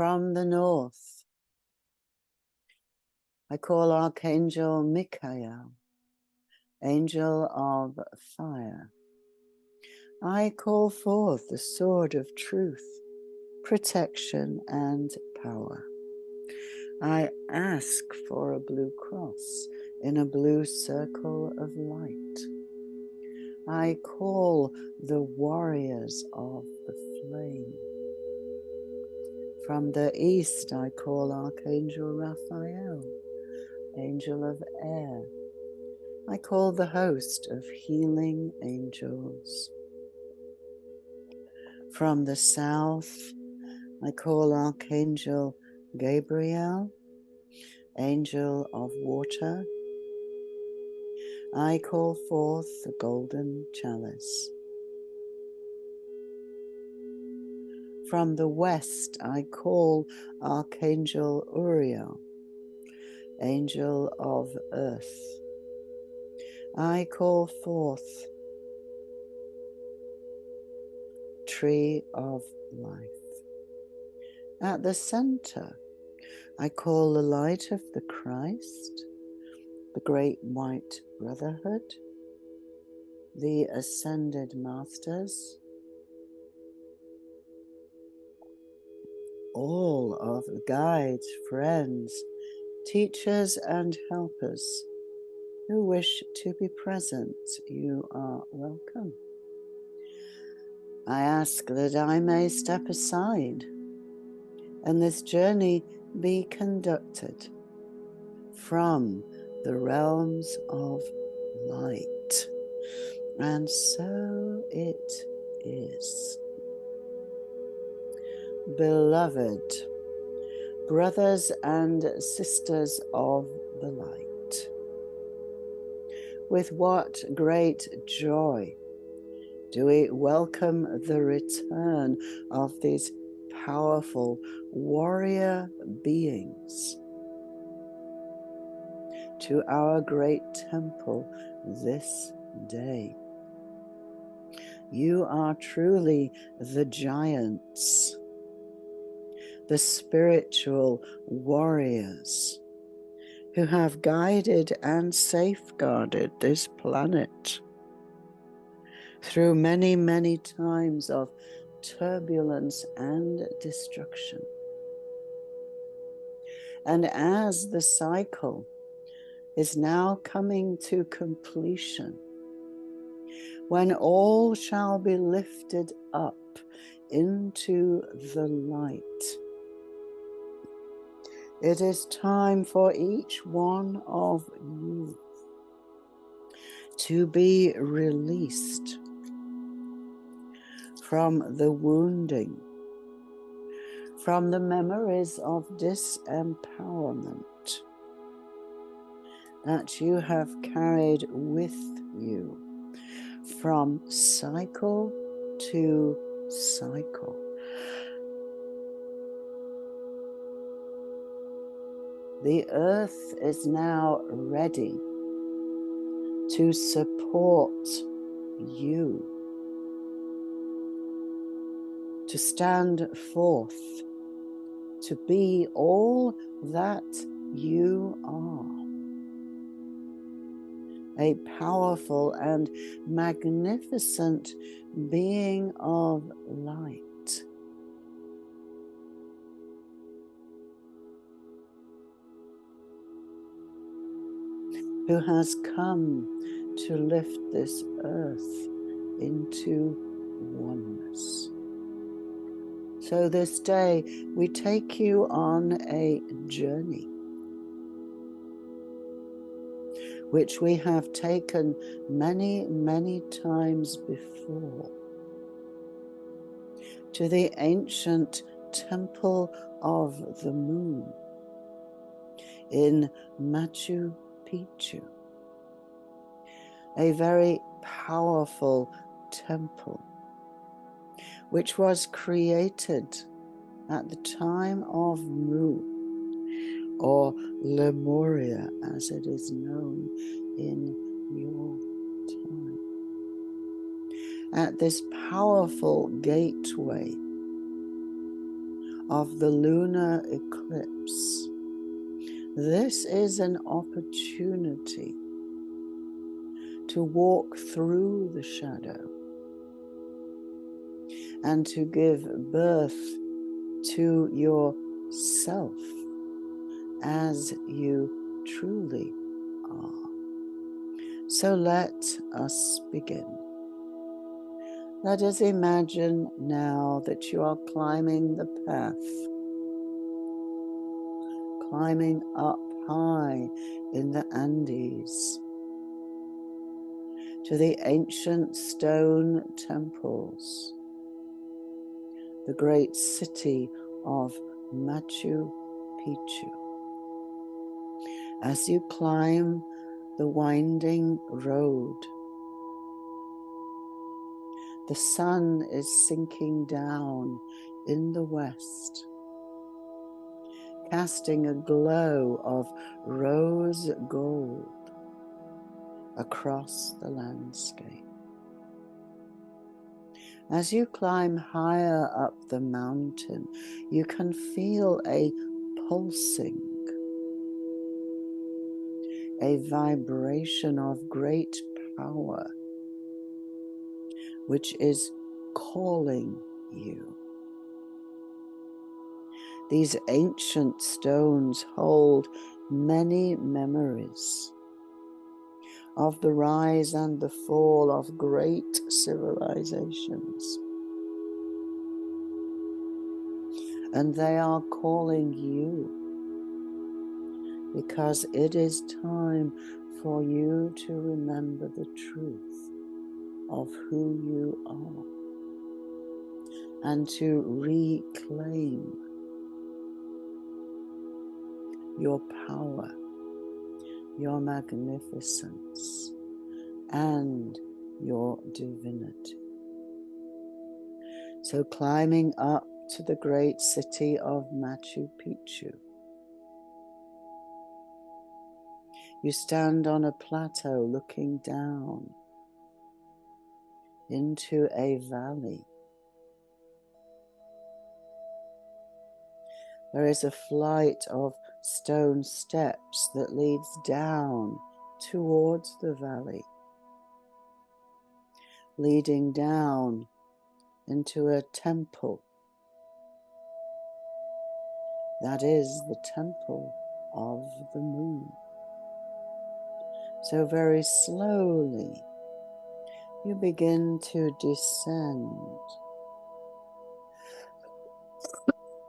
From the north, I call Archangel Michael, Angel of Fire. I call forth the sword of truth, protection, and power. I ask for a blue cross in a blue circle of light. I call the warriors of the flame. From the east, I call Archangel Raphael, Angel of Air. I call the host of healing angels. From the south, I call Archangel Gabriel, Angel of Water. I call forth the golden chalice. From the west, I call Archangel Uriel, Angel of Earth. I call forth Tree of Life. At the center, I call the light of the Christ, the Great White Brotherhood, the Ascended Masters, all of the guides, friends, teachers, and helpers who wish to be present. You are welcome. I ask that I may step aside and this journey be conducted from the realms of light. And so it is. Beloved brothers and sisters of the light, with what great joy do we welcome the return of these powerful warrior beings to our great temple this day. You are truly the giants, the spiritual warriors who have guided and safeguarded this planet through many, many times of turbulence and destruction. And as the cycle is now coming to completion, when all shall be lifted up into the light, it is time for each one of you to be released from the wounding, from the memories of disempowerment that you have carried with you from cycle to cycle. The earth is now ready to support you, to stand forth, to be all that you are. A powerful and magnificent being of light, who has come to lift this earth into oneness. So this day we take you on a journey which we have taken many, many times before, to the ancient temple of the moon in Machu Picchu, a very powerful temple which was created at the time of Mu, or Lemuria as it is known in your time. At this powerful gateway of the lunar eclipse. This is an opportunity to walk through the shadow and to give birth to yourself as you truly are. So let us begin. Let us imagine now that you are climbing the path, climbing up high in the Andes to the ancient stone temples, the great city of Machu Picchu. As you climb the winding road, the sun is sinking down in the west, casting a glow of rose gold across the landscape. As you climb higher up the mountain, you can feel a pulsing, a vibration of great power, which is calling you. These ancient stones hold many memories of the rise and the fall of great civilizations. And they are calling you because it is time for you to remember the truth of who you are and to reclaim your power, your magnificence, and your divinity. So climbing up to the great city of Machu Picchu, you stand on a plateau looking down into a valley. There is a flight of stone steps that leads down towards the valley, leading down into a temple. That is the temple of the moon. So very slowly, you begin to descend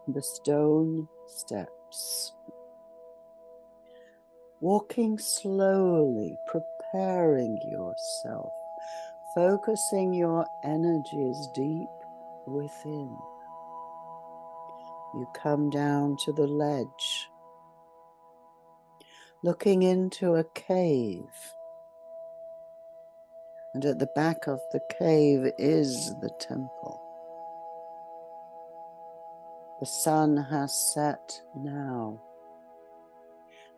the stone steps, walking slowly, preparing yourself, focusing your energies deep within. You come down to the ledge, looking into a cave, and at the back of the cave is the temple. The sun has set now,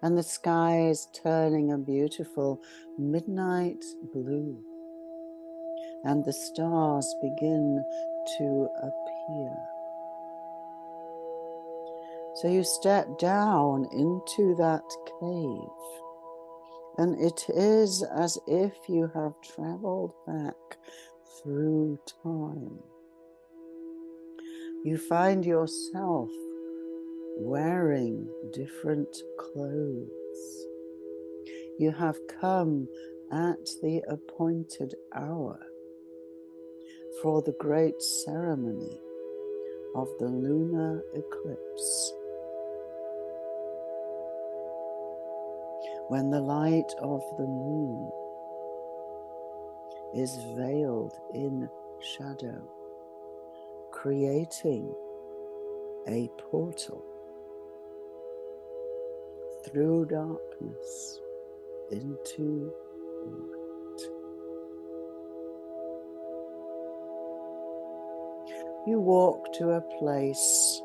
and the sky is turning a beautiful midnight blue, and the stars begin to appear. So you step down into that cave, and it is as if you have traveled back through time. You find yourself wearing different clothes. You have come at the appointed hour for the great ceremony of the lunar eclipse, when the light of the moon is veiled in shadow, creating a portal through darkness into light. You walk to a place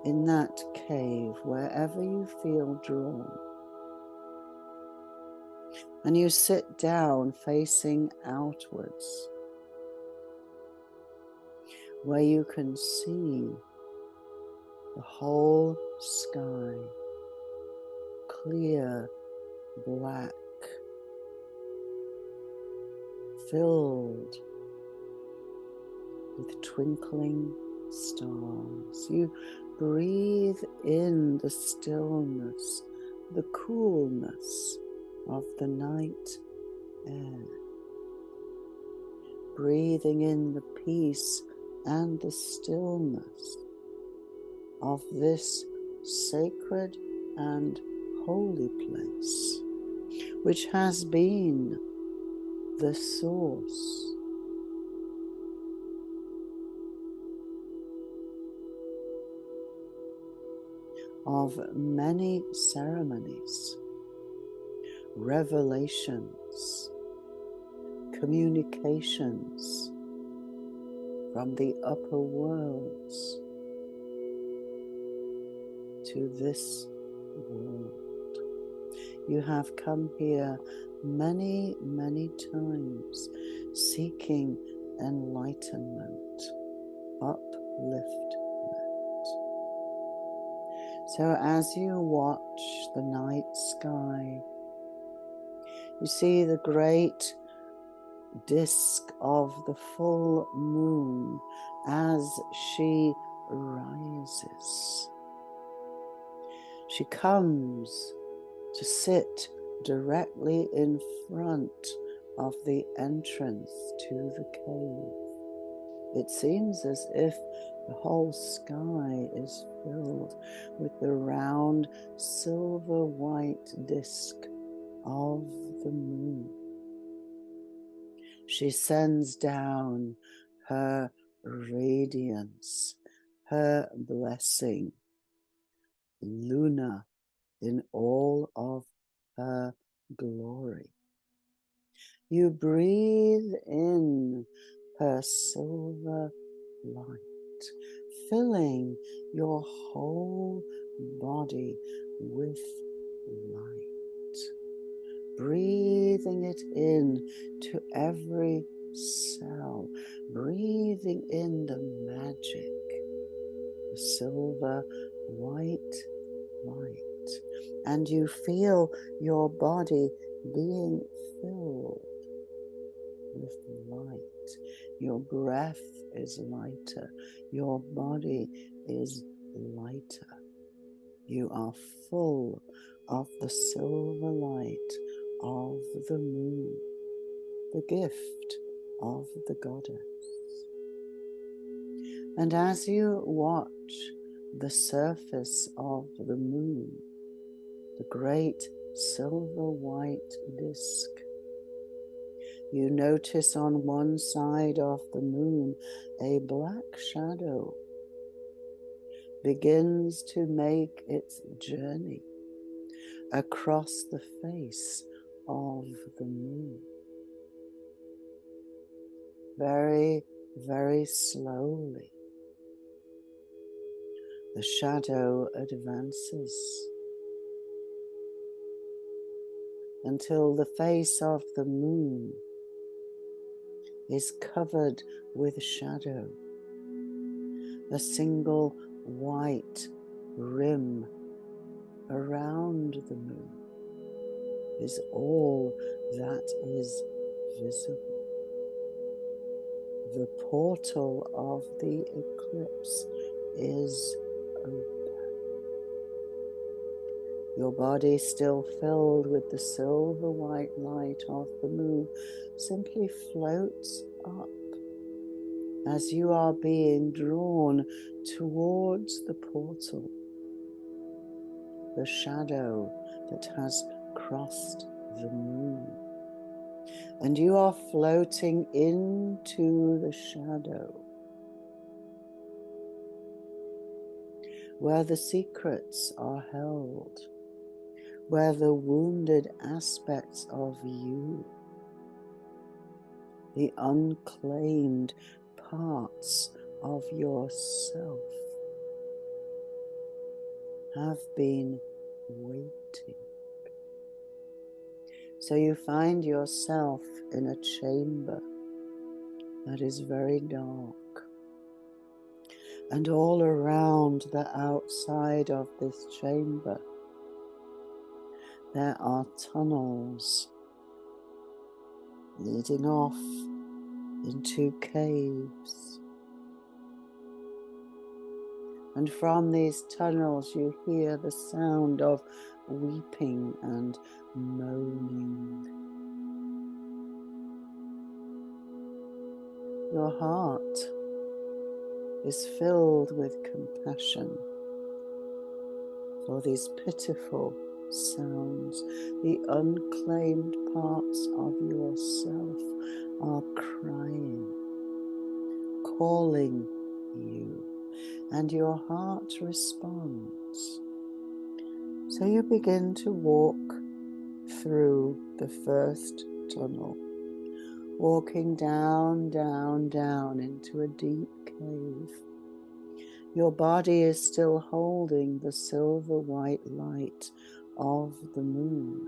in that cave wherever you feel drawn, and you sit down facing outwards, where you can see the whole sky, clear, black, filled with twinkling stars. You breathe in the stillness, the coolness of the night air, breathing in the peace and the stillness of this sacred and holy place, which has been the source of many ceremonies, revelations, communications from the upper worlds to this world. You have come here many, many times seeking enlightenment, upliftment. So as you watch the night sky, you see the great disk of the full moon as she rises. She comes to sit directly in front of the entrance to the cave. It seems as if the whole sky is filled with the round silver white disk of the moon. She sends down her radiance, her blessing, Lunar in all of her glory. You breathe in her silver light, filling your whole body with light, breathing it in to every cell, breathing in the magic, the silver white light. And you feel your body being filled with light. Your breath is lighter. Your body is lighter. You are full of the silver light of the moon, the gift of the goddess. And as you watch the surface of the moon, the great silver white disk, you notice on one side of the moon a black shadow begins to make its journey across the face of the moon. Very, very slowly, the shadow advances until the face of the moon is covered with shadow. A single white rim around the moon is all that is visible. The portal of the eclipse is open. Your body, still filled with the silver white light of the moon, simply floats up as you are being drawn towards the portal, the shadow that has crossed the moon. And you are floating into the shadow, where the secrets are held, where the wounded aspects of you, the unclaimed parts of yourself, have been waiting. So you find yourself in a chamber that is very dark, And all around the outside of this chamber, there are tunnels leading off into caves. And from these tunnels you hear the sound of weeping and moaning. Your heart is filled with compassion for these pitiful sounds. The unclaimed parts of yourself are crying, calling you, and your heart responds. So you begin to walk through the first tunnel, walking down, down, down into a deep cave. Your body is still holding the silver white light of the moon.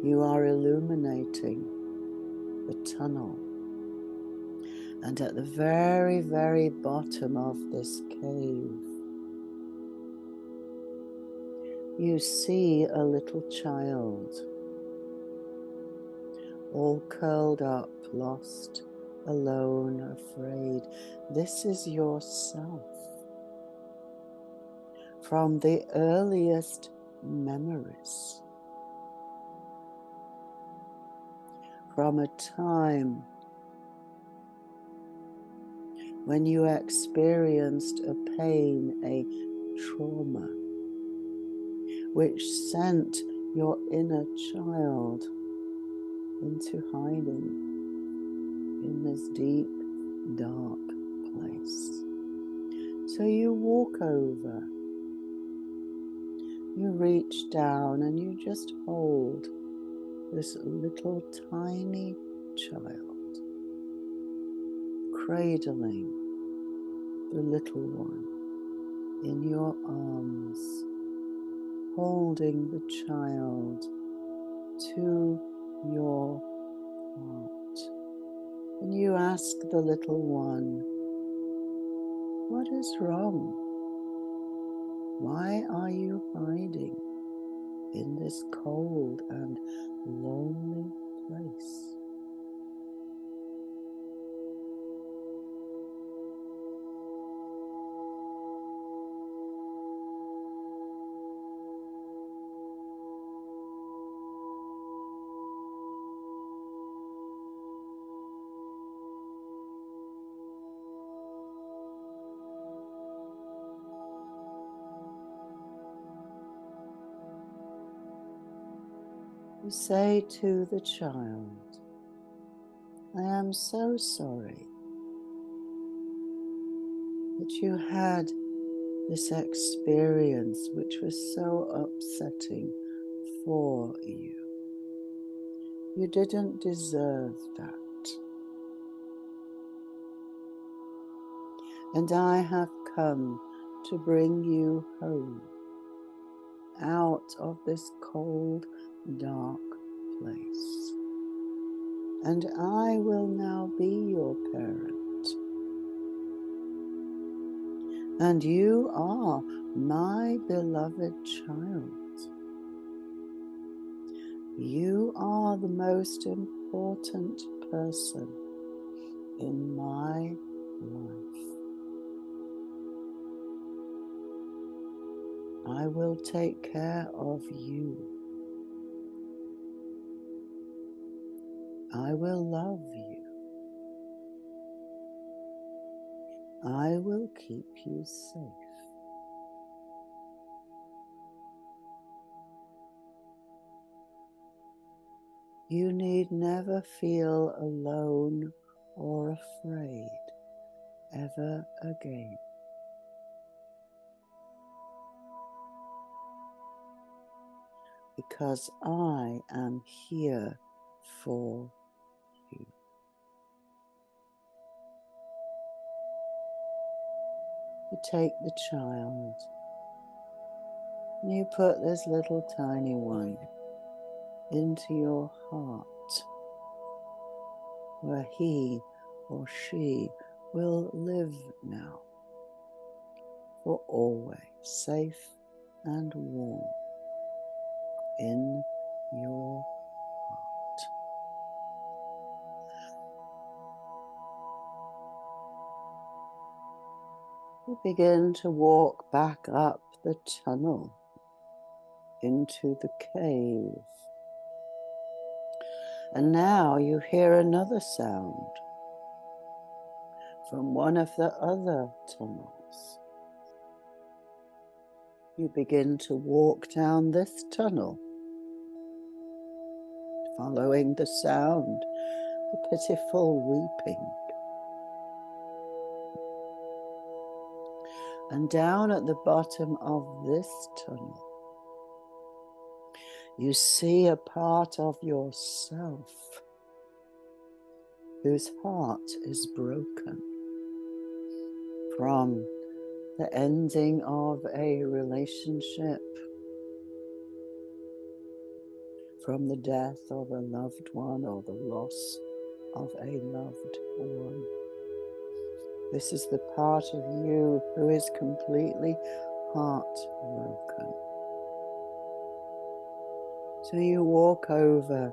You are illuminating the tunnel. And at the very, very bottom of this cave, you see a little child, all curled up, lost, alone, afraid. This is yourself. From the earliest memories, from a time when you experienced a pain, a trauma, which sent your inner child into hiding in this deep, dark place. So you walk over, you reach down and you just hold this little tiny child, cradling the little one in your arms, holding the child to your heart. And you ask the little one, what is wrong? Why are you hiding in this cold and lonely place? You say to the child, I am so sorry that you had this experience which was so upsetting for you. You didn't deserve that. And I have come to bring you home, out of this cold, dark place. And I will now be your parent. And you are my beloved child. You are the most important person in my life. I will take care of you. I will love you. I will keep you safe. You need never feel alone or afraid ever again. Because I am here for you. You take the child and you put this little tiny one into your heart, where he or she will live now, for always, safe and warm in your heart. You begin to walk back up the tunnel into the cave. And now you hear another sound from one of the other tunnels. You begin to walk down this tunnel, following the sound, the pitiful weeping. And down at the bottom of this tunnel, you see a part of yourself whose heart is broken from the ending of a relationship, from the death of a loved one or the loss of a loved one. This is the part of you who is completely heartbroken. So you walk over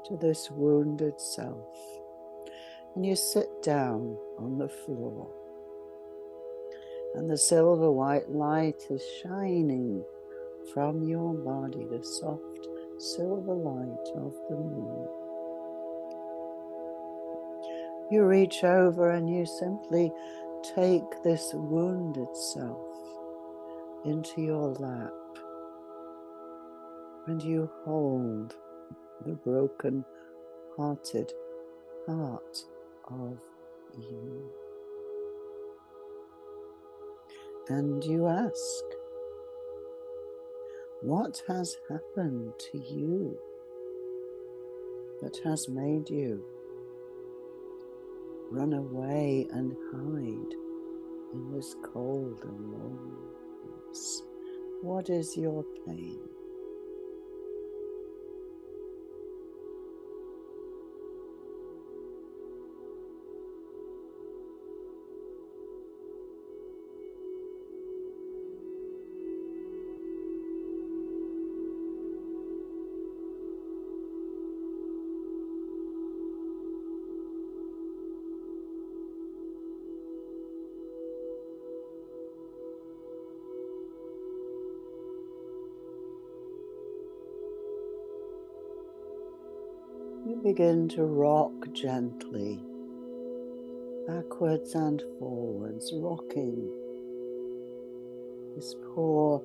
to this wounded self and you sit down on the floor, and the silver white light is shining from your body, the soft silver light of the moon. You reach over and you simply take this wounded self into your lap, and you hold the broken-hearted heart of you. And you ask, what has happened to you that has made you run away and hide in this cold and lonely place? What is your pain? You begin to rock gently, backwards and forwards, rocking this poor,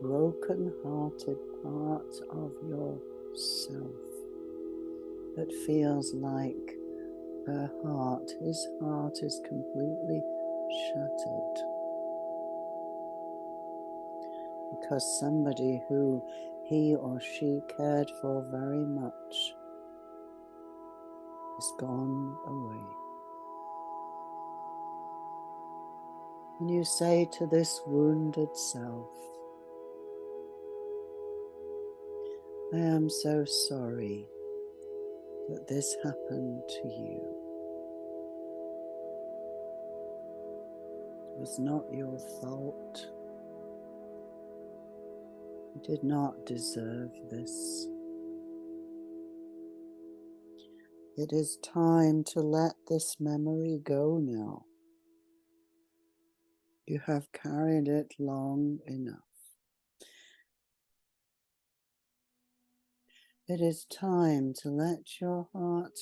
broken-hearted part of yourself that feels like his heart is completely shattered because somebody who he or she cared for very much is gone away. And you say to this wounded self, I am so sorry that this happened to you. It was not your fault. You did not deserve this. It is time to let this memory go now. You have carried it long enough. It is time to let your heart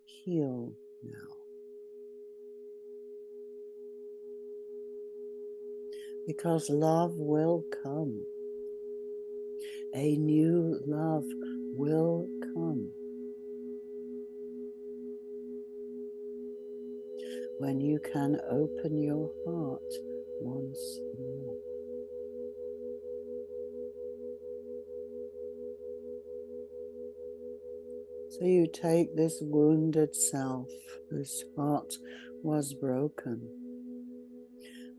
heal now. Because love will come. A new love will come. When you can open your heart once more. So you take this wounded self whose heart was broken,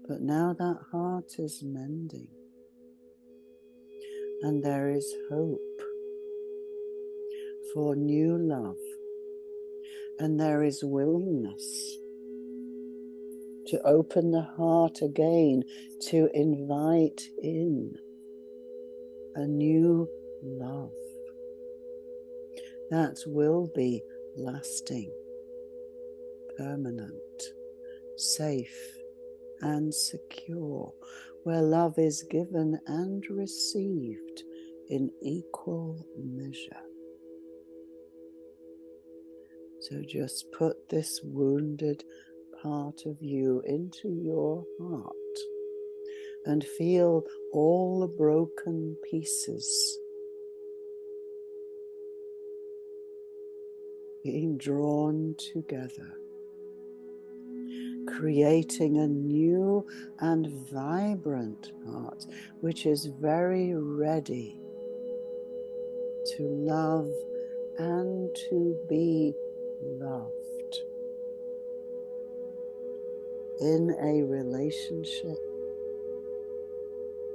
but now that heart is mending, and there is hope for new love, And there is willingness to open the heart again, to invite in a new love that will be lasting, permanent, safe and secure, where love is given and received in equal measure. So just put this wounded part of you into your heart and feel all the broken pieces being drawn together, creating a new and vibrant heart which is very ready to love and to be loved in a relationship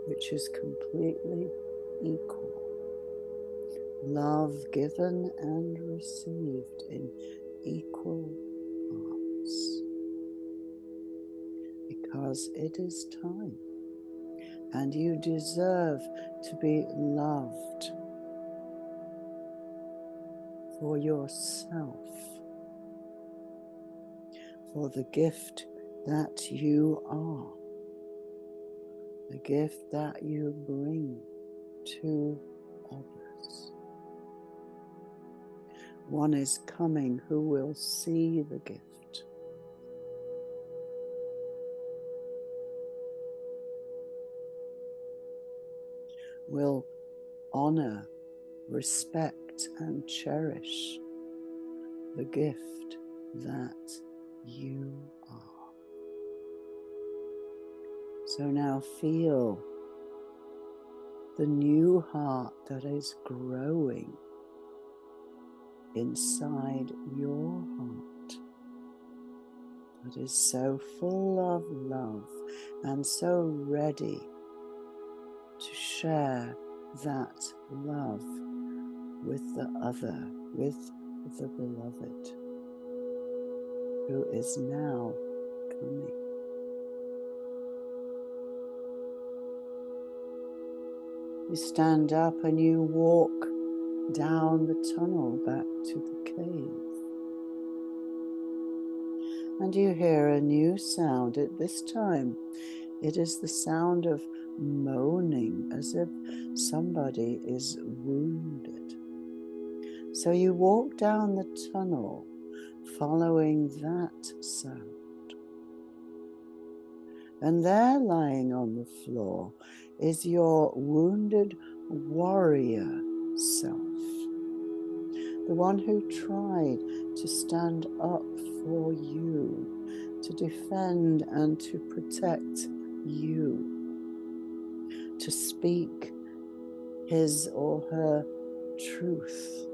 which is completely equal. Love given and received in equal parts. Because it is time, and you deserve to be loved for yourself, for the gift that you are, the gift that you bring to others. One is coming who will see the gift, will honor, respect, and cherish the gift that you are. So now feel the new heart that is growing inside your heart, that is so full of love and so ready to share that love with the other, with the beloved, who is now coming. You stand up and you walk down the tunnel back to the cave. And you hear a new sound. At this time, it is the sound of moaning, as if somebody is wounded. So you walk down the tunnel following that sound. And there, lying on the floor, is your wounded warrior self, the one who tried to stand up for you, to defend and to protect you, to speak his or her truth.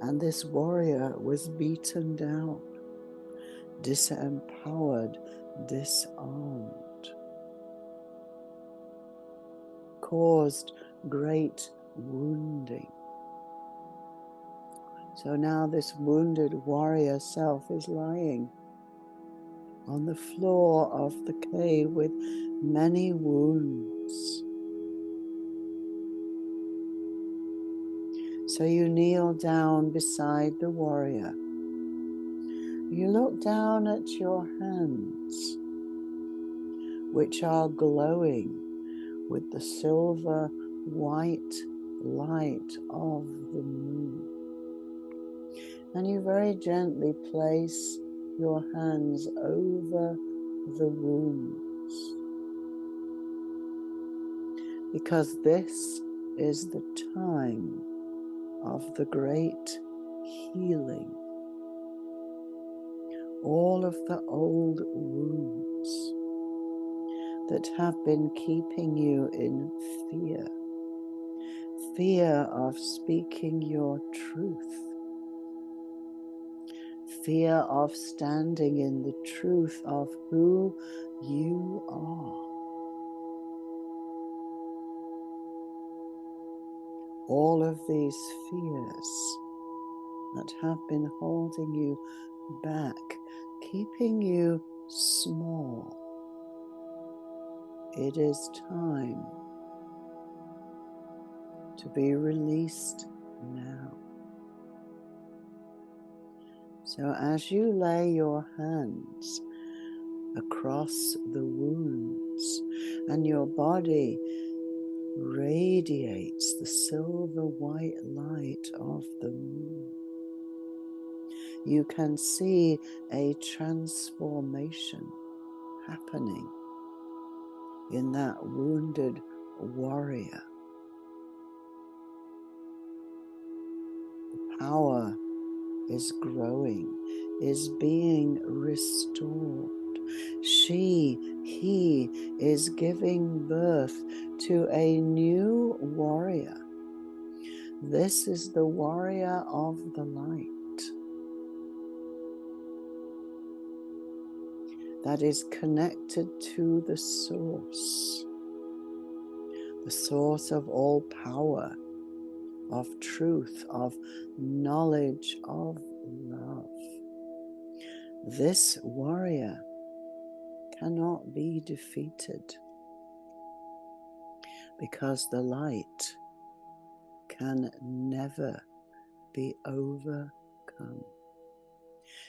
And this warrior was beaten down, disempowered, disarmed, caused great wounding. So now this wounded warrior self is lying on the floor of the cave with many wounds. So you kneel down beside the warrior. You look down at your hands, which are glowing with the silver white light of the moon. And you very gently place your hands over the wounds, because this is the time of the great healing. All of the old wounds that have been keeping you in fear, fear of speaking your truth, fear of standing in the truth of who you are. All of these fears that have been holding you back, keeping you small. It is time to be released now. So as you lay your hands across the wounds and your body radiates the silver white light of the moon, you can see a transformation happening in that wounded warrior. The power is growing, is being restored. He is giving birth to a new warrior. This is the warrior of the light that is connected to the source of all power, of truth, of knowledge, of love. This warrior cannot be defeated because the light can never be overcome.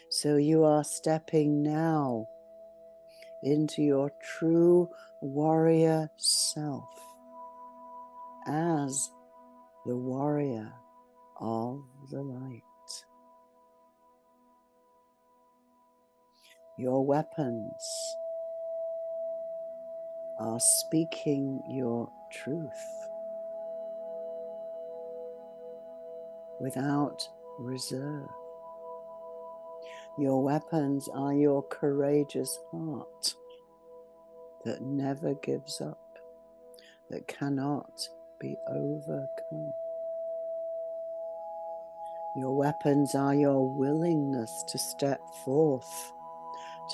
So you are stepping now into your true warrior self as the warrior of the light. Your weapons are speaking your truth without reserve. Your weapons are your courageous heart that never gives up, that cannot be overcome. Your weapons are your willingness to step forth,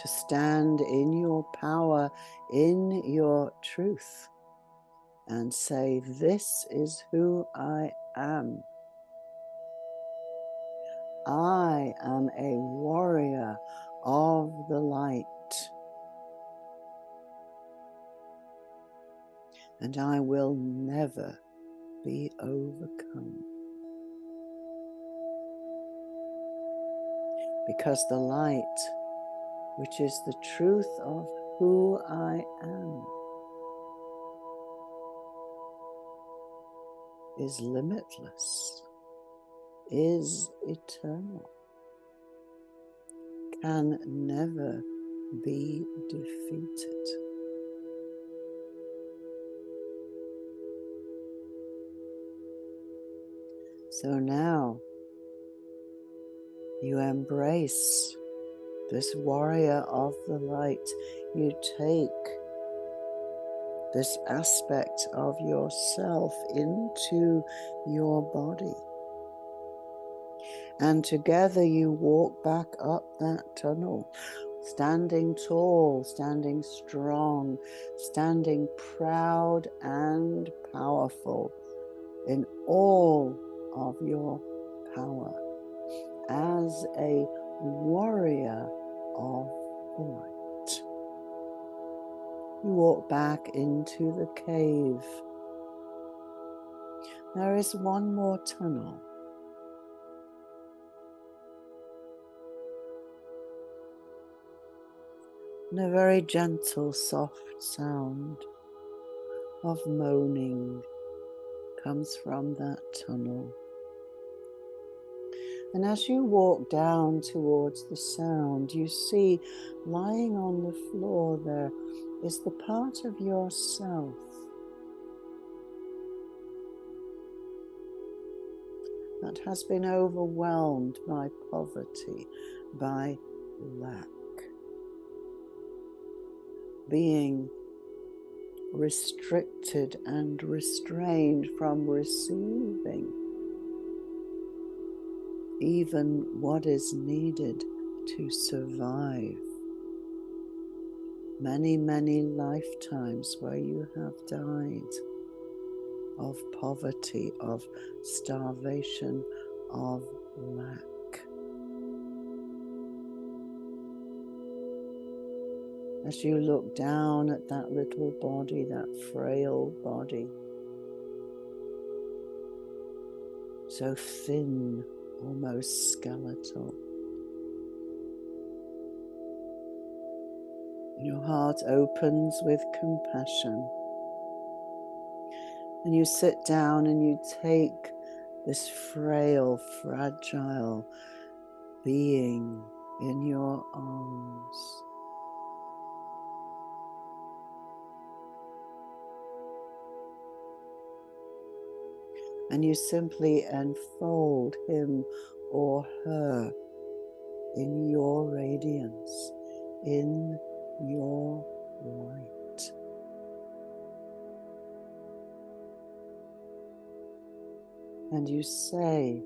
to stand in your power, in your truth, and say, "This is who I am. I am a warrior of the light, and I will never be overcome. Because the light, which is the truth of who I am, is limitless, is eternal, can never be defeated." So now you embrace this warrior of the light. You take this aspect of yourself into your body. And together you walk back up that tunnel, standing tall, standing strong, standing proud and powerful in all of your power as a warrior of the light. You walk back into the cave. There is one more tunnel. And a very gentle, soft sound of moaning comes from that tunnel. And as you walk down towards the sound, you see lying on the floor there is the part of yourself that has been overwhelmed by poverty, by lack, being restricted and restrained from receiving even what is needed to survive. Many, many lifetimes where you have died of poverty, of starvation, of lack. as you look down at that little body, that frail body, so thin, almost skeletal. Your heart opens with compassion, and you sit down and you take this frail, fragile being in your arms. And you simply enfold him or her in your radiance, in your light. And you say,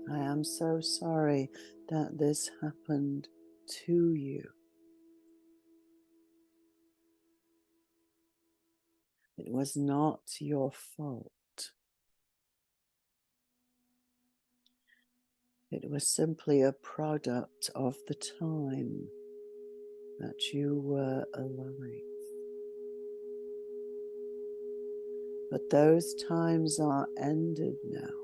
I am so sorry that this happened to you. It was not your fault. It was simply a product of the time that you were alive. But those times are ended now.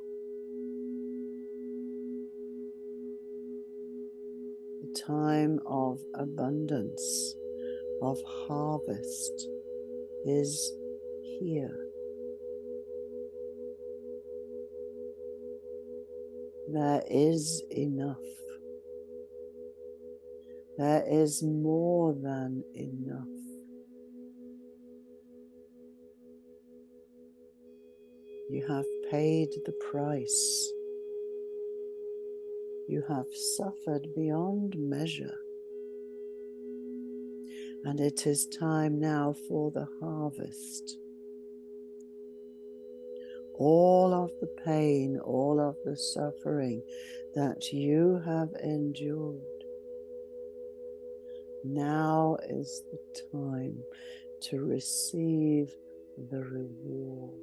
The time of abundance, of harvest is here. There is enough. There is more than enough. You have paid the price. You have suffered beyond measure. And it is time now for the harvest. All of the pain, all of the suffering that you have endured, now is the time to receive the reward.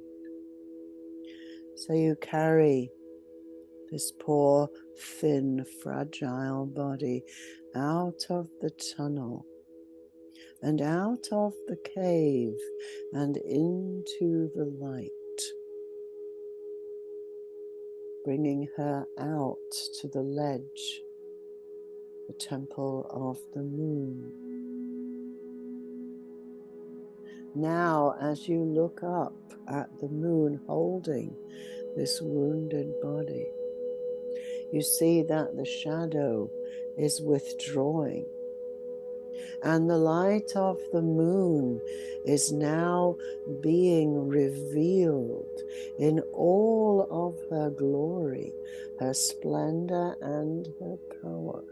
So you carry this poor, thin, fragile body out of the tunnel and out of the cave and into the light, bringing her out to the ledge, the temple of the moon. Now, as you look up at the moon holding this wounded body, you see that the shadow is withdrawing, and the light of the moon is now being revealed in all of her glory, her splendor, and her power.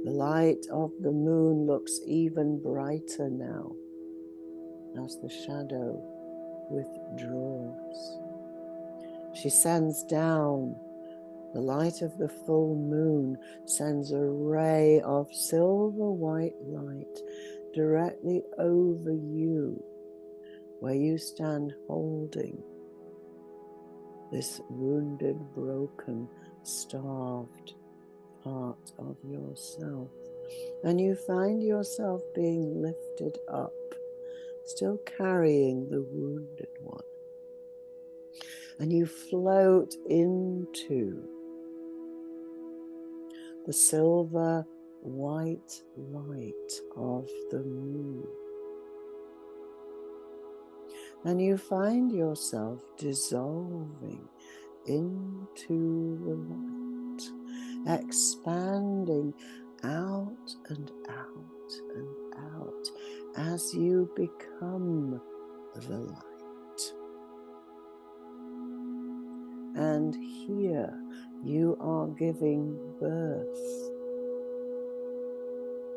The light of the moon looks even brighter now as the shadow withdraws. She sends down the light of the full moon, sends a ray of silver white light directly over you, where you stand holding this wounded, broken, starved part of yourself. And you find yourself being lifted up, still carrying the wounded one. And you float into the silver white light of the moon. And you find yourself dissolving into the light, expanding out and out and out as you become the light. And here you are giving birth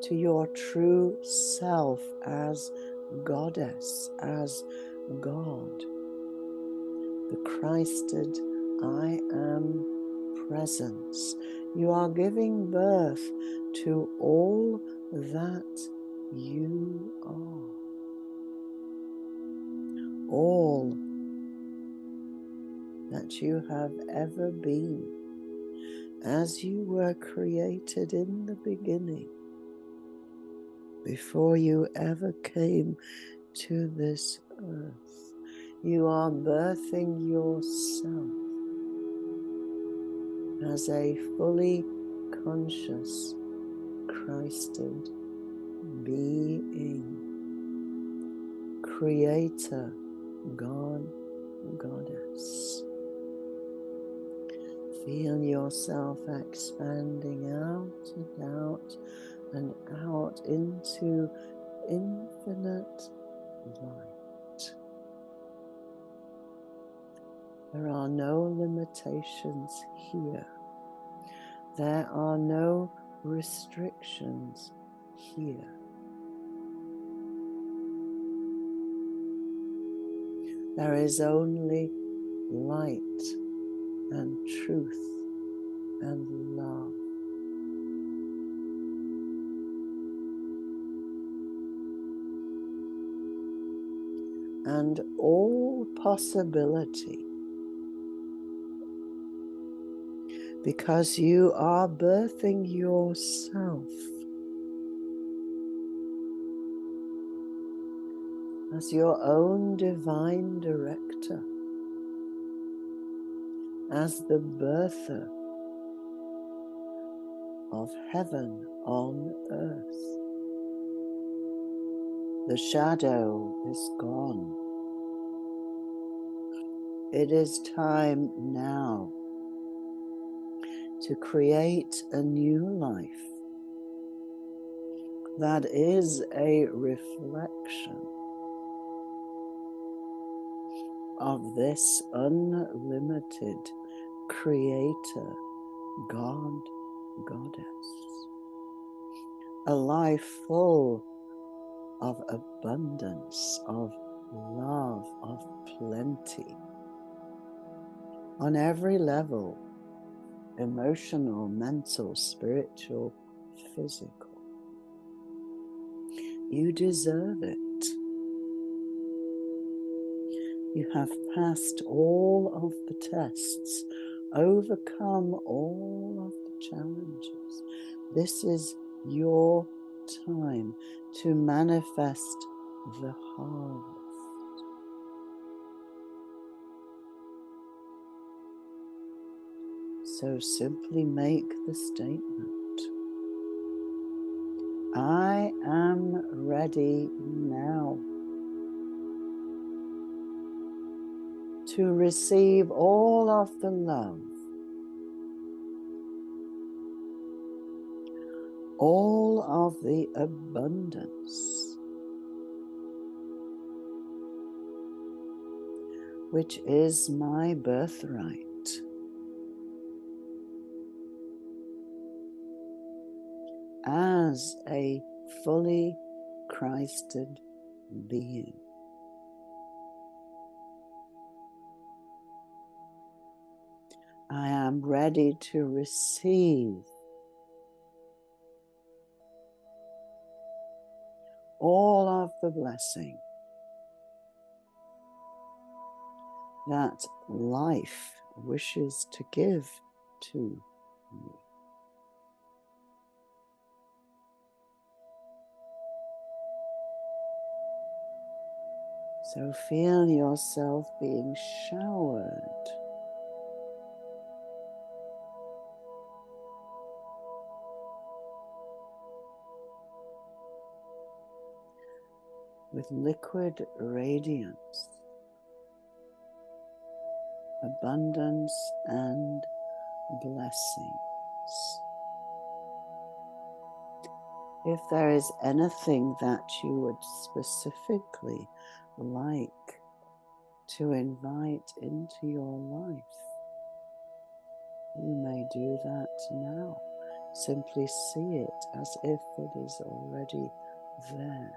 to your true self as goddess, as God, the Christed I am presence. You are giving birth to all that you are, all that you have ever been, as you were created in the beginning. before you ever came to this earth. You are birthing yourself as a fully conscious, Christed being, creator, God, goddess. Feel yourself expanding out and out and out into infinite light. There are no limitations here. There are no restrictions here. There is only light and truth and love. And all possibility, because you are birthing yourself as your own divine director, as the birther of heaven on earth. The shadow is gone. It is time now to create a new life that is a reflection of this unlimited creator, God, goddess. A life full of abundance, of love, of plenty. On every level, emotional, mental, spiritual, physical. You deserve it. You have passed all of the tests, overcome all of the challenges. This is your time to manifest the harvest. So simply make the statement, I am ready now to receive all of the love, all of the abundance, which is my birthright. As a fully Christed being. I am ready to receive all of the blessing that life wishes to give to me. So feel yourself being showered with liquid radiance, abundance and blessings. If there is anything that you would specifically like to invite into your life, you may do that now. Simply see it as if it is already there.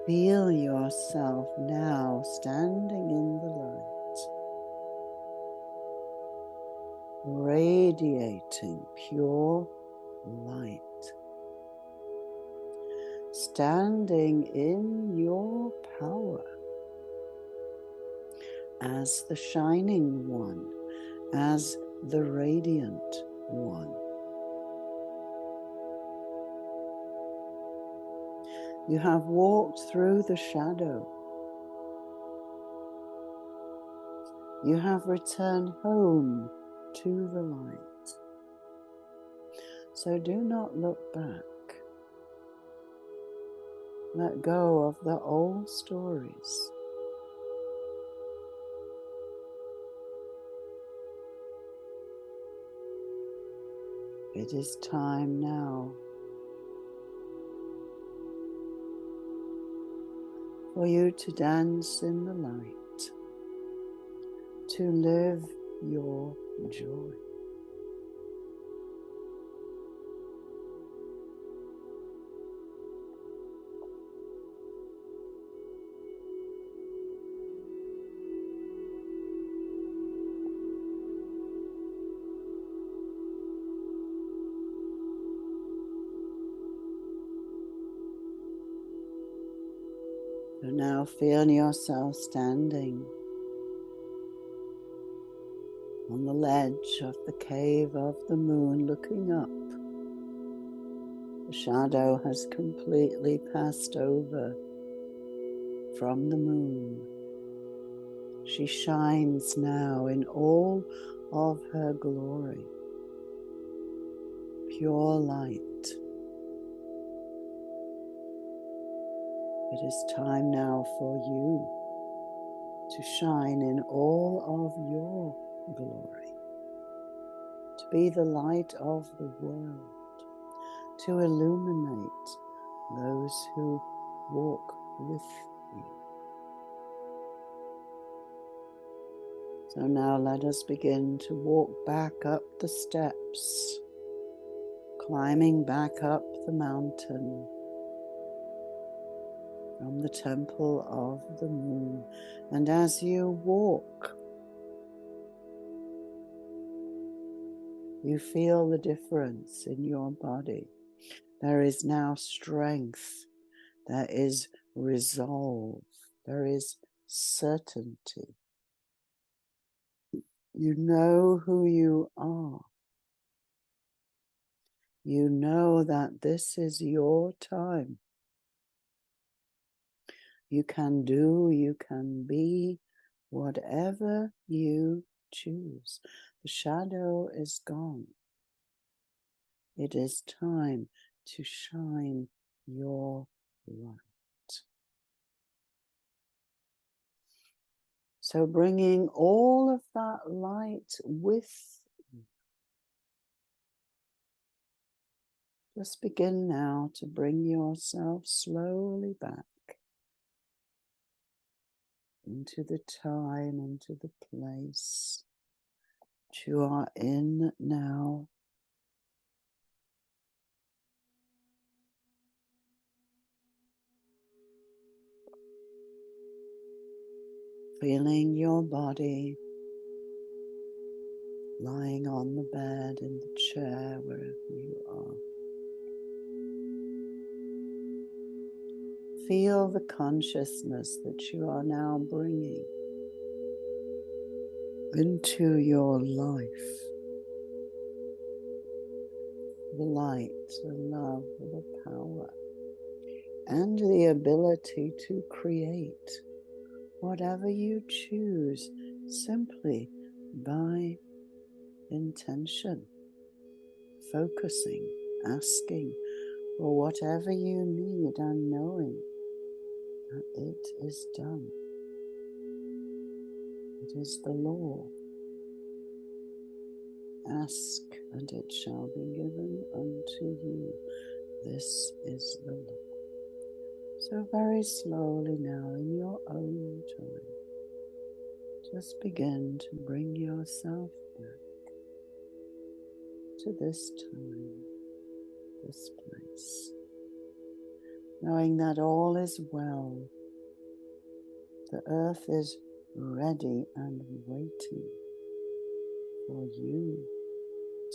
Feel yourself now standing in the light, radiating pure light, standing in your power as the shining one, as the radiant one. You have walked through the shadow. You have returned home to the light. So do not look back. Let go of the old stories. It is time now for you to dance in the light, to live your joy. So now feel yourself standing on the ledge of the cave of the moon, looking up. The shadow has completely passed over from the moon. She shines now in all of her glory, pure light. It is time now for you to shine in all of your glory, to be the light of the world, to illuminate those who walk with you. So now let us begin to walk back up the steps, climbing back up the mountain from the temple of the moon. And as you walk, you feel the difference in your body. There is now strength, there is resolve, there is certainty. You know who you are. You know that this is your time. You can do, you can be whatever you choose. The shadow is gone. It is time to shine your light. So bringing all of that light with you. Just begin now to bring yourself slowly back into the time, into the place that you are in now. Feeling your body lying on the bed, in the chair, wherever you are. Feel the consciousness that you are now bringing into your life. The light, the love, the power, and the ability to create whatever you choose simply by intention, focusing, asking for whatever you need and knowing that it is done. It is the law. Ask and it shall be given unto you. This is the law. So very slowly now in your own time, just begin to bring yourself back to this time, this place. knowing that all is well. The earth is ready and waiting for you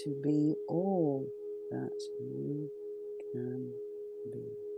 to be all that you can be.